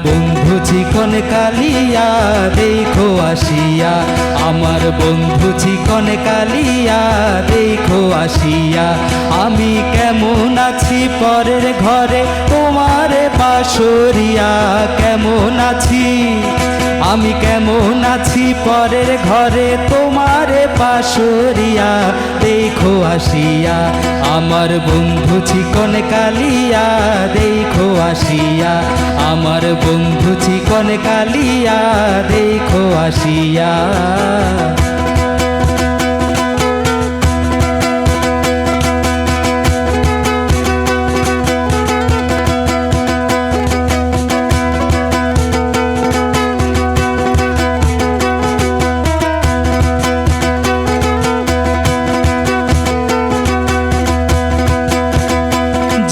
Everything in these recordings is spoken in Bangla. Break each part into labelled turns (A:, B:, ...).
A: বন্ধু চিকন কালিয়া দেখো আসিয়া, আমার বন্ধু চিকন কালিয়া দেখো আসিয়া। আমি কেমন আছি পরের ঘরে তোমার বাসরিয়া, কেমন আছি আমি কেমন আছি পরের ঘরে তোমার বাসরিয়া দেখো আসিয়া। আমার বন্ধু চিকন কালিয়া দেখো আসিয়া, আমার বন্ধু চিকন কালিয়া দেখো আসিয়া।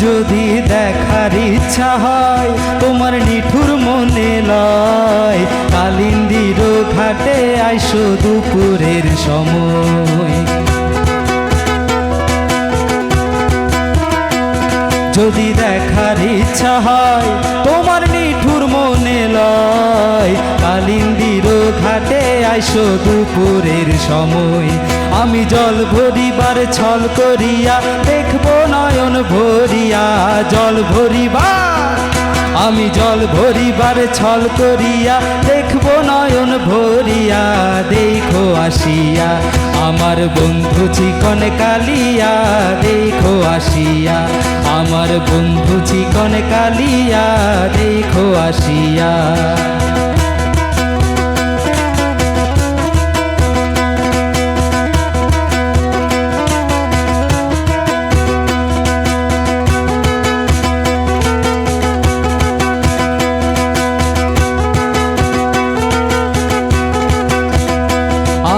A: যদি দেখার ইচ্ছা হয় তোমার নিঠুর মনে লয়, কালিন্দির ঘাটে আইসো দুপুরের সময়। যদি দেখার ইচ্ছা হয় তোমার নিঠুর মনে লয়, কালিন্দির ঘাটে আইসো দুপুরের সময়। আমি জল ভরিবার ছল করিয়া দেখবো নয়ন ভরিয়া, জল ভরিবার আমি জল ভরিবার ছল করিয়া দেখবো নয়ন ভরিয়া দেখো আসিয়া। আমার বন্ধু চিকন কালিয়া দেখো আসিয়া, আমার বন্ধু চিকন কালিয়া দেখো আসিয়া।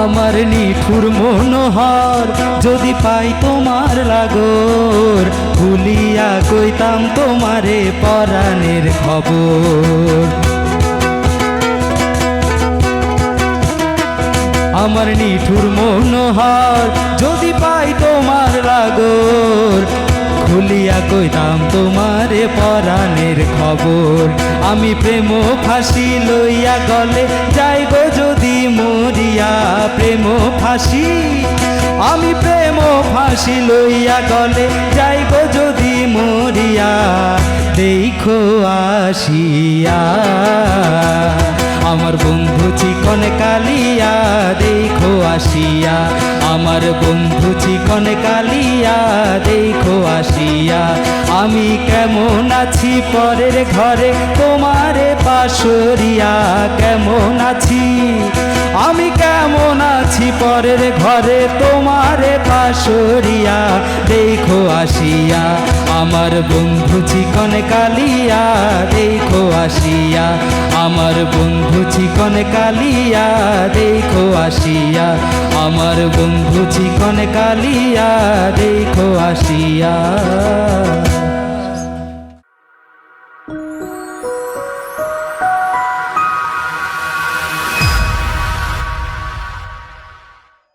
A: আমার নিঠুর মনোহর যদি পাই তোমার লাগর, ভুলিয়া কইতাম তোমারে পরাণের খবর। আমার নিঠুর মনোহর যদি পাই তোমার লাগর, খুলিয়া কইতাম তোমারে পরাণের খবর। আমি প্রেম ফাঁসি লইয়া গলে যাইব যদি মরিয়া, প্রেম ফাঁসি আমি প্রেম ফাঁসি লইয়া গলে যাইব যদি মরিয়া দেখো আসিয়া। আমার বন্ধু চিকন কালিয়া দেখো আসিয়া, আমার বন্ধু চিকন কালিয়া দেখো আসিয়া। আমি কেমন আছি পরের ঘরে তোমার বাসরিয়া, কেমন আছি আমি কেমন আছি পরের ঘরে তোমার বাসরিয়া দেখো আসিয়া। আমার বন্ধু চিকন কালিয়া দেখো আসিয়া, আমার বন্ধু চিকন কালিয়া দেখো আসিয়া, আমার বন্ধু চিকন কালিয়া দেখো আসিয়া।